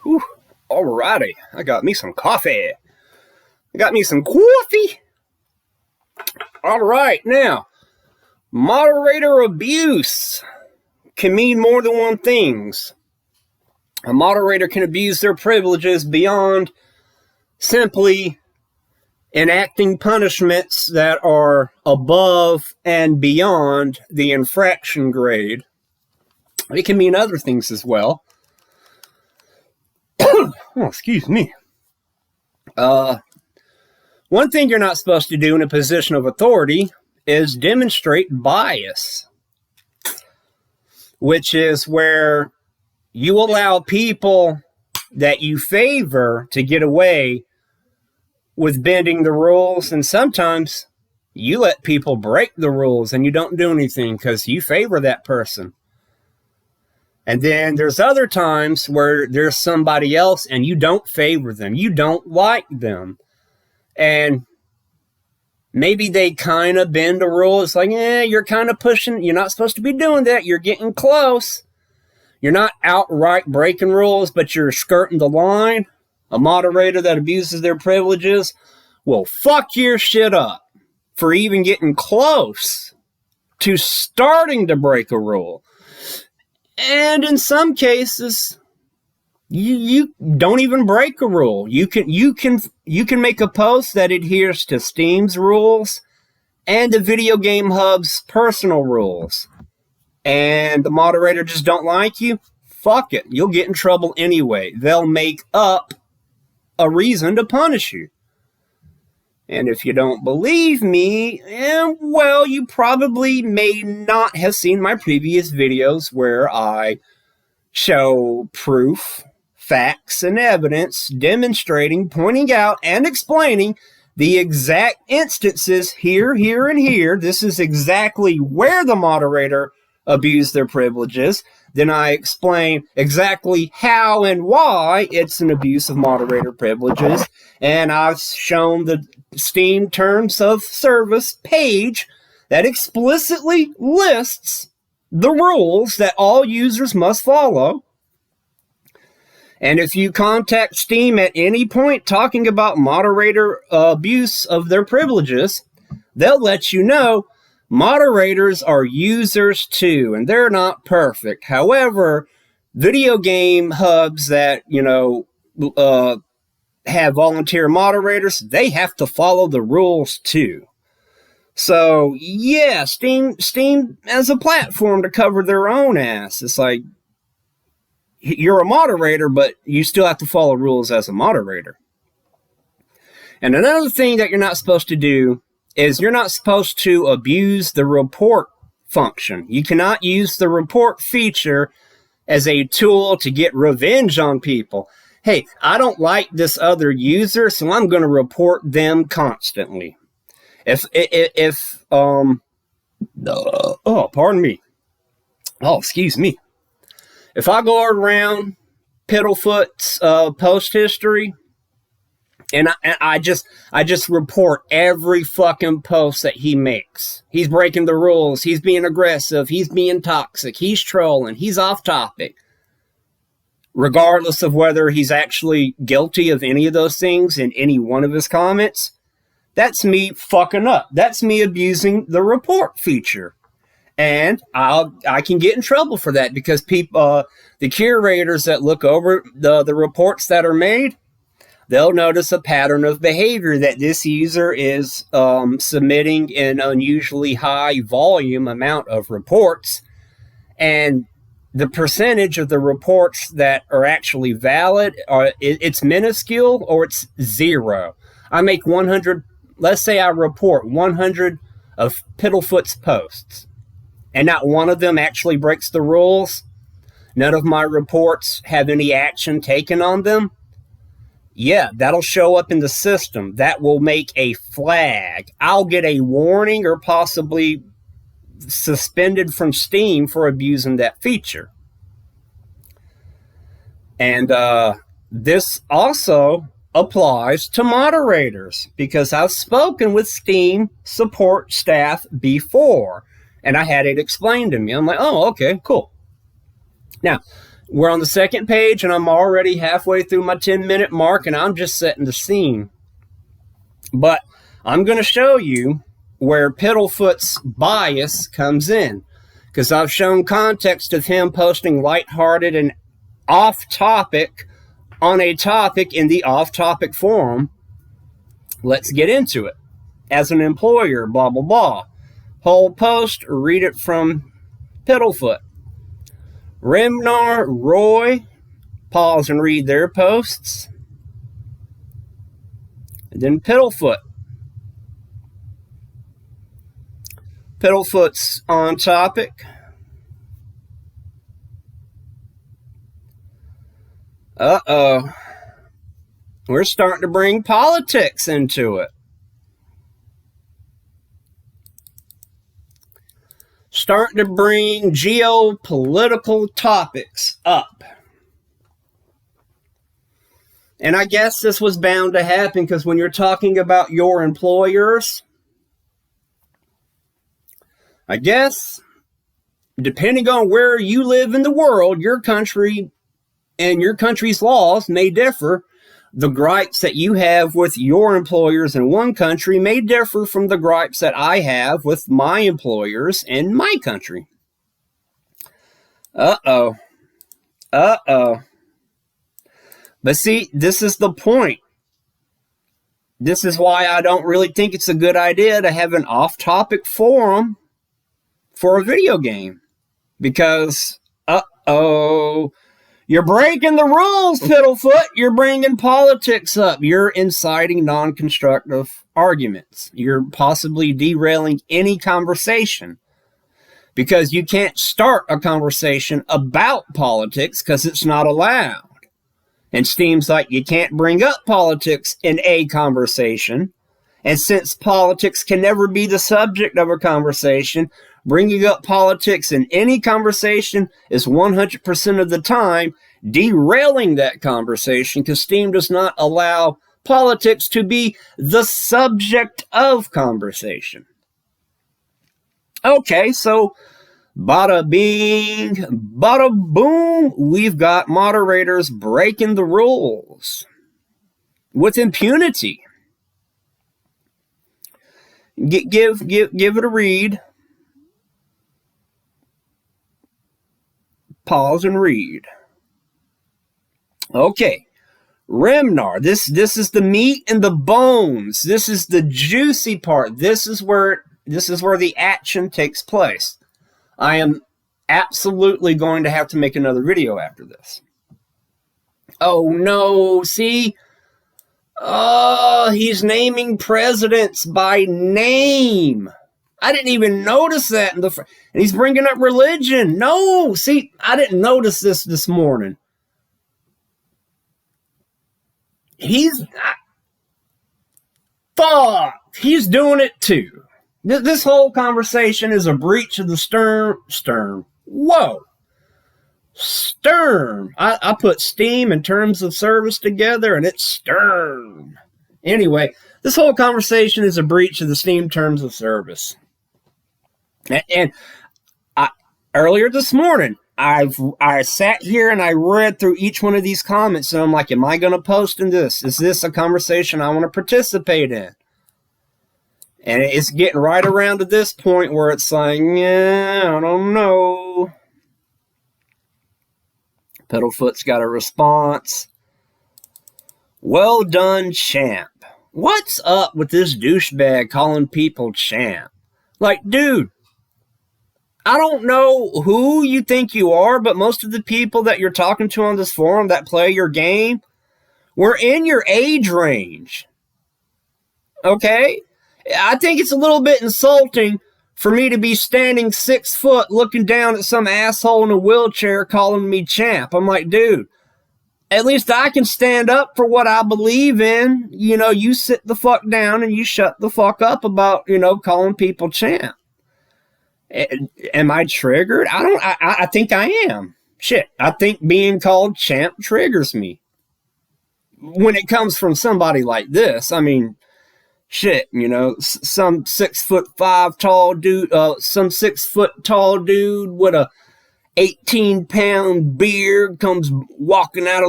Whew. Alrighty, I got me some coffee. Alright, now, moderator abuse can mean more than one thing. A moderator can abuse their privileges beyond simply enacting punishments that are above and beyond the infraction grade. It can mean other things as well. Oh, excuse me. One thing you're not supposed to do in a position of authority is demonstrate bias, which is where you allow people that you favor to get away with bending the rules, and sometimes you let people break the rules and you don't do anything because you favor that person. And then there's other times where there's somebody else and you don't favor them. You don't like them. And maybe they kind of bend a rule. It's like, you're kind of pushing. You're not supposed to be doing that. You're getting close. You're not outright breaking rules, but you're skirting the line. A moderator that abuses their privileges will fuck your shit up for even getting close to starting to break a rule. And in some cases, you don't even break a rule. You can make a post that adheres to Steam's rules and the Video Game Hub's personal rules. And the moderator just don't like you, fuck it. You'll get in trouble anyway. They'll make up a reason to punish you. And if you don't believe me, well, you probably may not have seen my previous videos where I show proof, facts, and evidence demonstrating, pointing out, and explaining the exact instances here, and here. This is exactly where the moderator abused their privileges. Then I explain exactly how and why it's an abuse of moderator privileges. And I've shown the Steam Terms of Service page that explicitly lists the rules that all users must follow. And if you contact Steam at any point talking about moderator abuse of their privileges, they'll let you know moderators are users too, and they're not perfect. However, video game hubs that, have volunteer moderators, they have to follow the rules too. So, yeah, Steam as a platform to cover their own ass. It's like, you're a moderator, but you still have to follow rules as a moderator. And another thing that you're not supposed to do is you're not supposed to abuse the report function. You cannot use the report feature as a tool to get revenge on people. Hey, I don't like this other user, so I'm going to report them constantly. Pardon me. Oh, excuse me. If I go around Piddlefoot's post history, and I just report every fucking post that he makes. He's breaking the rules. He's being aggressive. He's being toxic. He's trolling. He's off topic. Regardless of whether he's actually guilty of any of those things in any one of his comments, that's me fucking up. That's me abusing the report feature. And I can get in trouble for that because people, the curators that look over the reports that are made, they'll notice a pattern of behavior that this user is submitting an unusually high volume amount of reports. And the percentage of the reports that are actually valid, it's minuscule or it's zero. I make 100, let's say I report 100 of Piddlefoot's posts, and not one of them actually breaks the rules. None of my reports have any action taken on them. Yeah, that'll show up in the system. That will make a flag. I'll get a warning or possibly suspended from Steam for abusing that feature. And this also applies to moderators because I've spoken with Steam support staff before and I had it explained to me. I'm like, oh, okay, cool. Now, We're on the second page, and I'm already halfway through my 10-minute mark, and I'm just setting the scene. But I'm going to show you where Piddlefoot's bias comes in, because I've shown context of him posting lighthearted and off-topic on a topic in the off-topic forum. Let's get into it. As an employer, blah, blah, blah. Whole post, read it from Piddlefoot. Remnar, Roy, pause and read their posts. And then Piddlefoot. Piddlefoot's on topic. Uh-oh. We're starting to bring politics into it. Starting to bring geopolitical topics up. And I guess this was bound to happen because when you're talking about your employers, I guess, depending on where you live in the world, your country and your country's laws may differ. The gripes that you have with your employers in one country may differ from the gripes that I have with my employers in my country. Uh-oh. Uh-oh. But see, this is the point. This is why I don't really think it's a good idea to have an off-topic forum for a video game. Because, uh-oh, you're breaking the rules, Piddlefoot. You're bringing politics up. You're inciting non-constructive arguments. You're possibly derailing any conversation because you can't start a conversation about politics because it's not allowed. And Steam's like, you can't bring up politics in a conversation. And since politics can never be the subject of a conversation, bringing up politics in any conversation is 100% of the time derailing that conversation because Steam does not allow politics to be the subject of conversation. Okay, so bada bing, bada boom, we've got moderators breaking the rules with impunity. Give it a read. Pause and read. Okay. Remnar, this is the meat and the bones. This is the juicy part. This is where the action takes place. I am absolutely going to have to make another video after this. Oh no, see? Oh, he's naming presidents by name. I didn't even notice that and he's bringing up religion. No, see, I didn't notice this morning. He's doing it too. This whole conversation is a breach of the Stern. Whoa. Stern. I put Steam and terms of service together and it's Stern. Anyway, this whole conversation is a breach of the Steam terms of service. And earlier this morning, I sat here and I read through each one of these comments and I'm like, am I going to post in this? Is this a conversation I want to participate in? And it's getting right around to this point where it's like, yeah, I don't know. Piddlefoot's got a response. Well done, champ. What's up with this douchebag calling people champ? Like, dude, I don't know who you think you are, but most of the people that you're talking to on this forum that play your game, we're in your age range. Okay? I think it's a little bit insulting for me to be standing 6 foot looking down at some asshole in a wheelchair calling me champ. I'm like, dude, at least I can stand up for what I believe in. You know, you sit the fuck down and you shut the fuck up about, calling people champ. Am I triggered? I think I am. Shit, I think being called champ triggers me. When it comes from somebody like this, I mean, shit, some 6'5" tall dude, some 6 foot tall dude with a 18-pound beard comes walking out of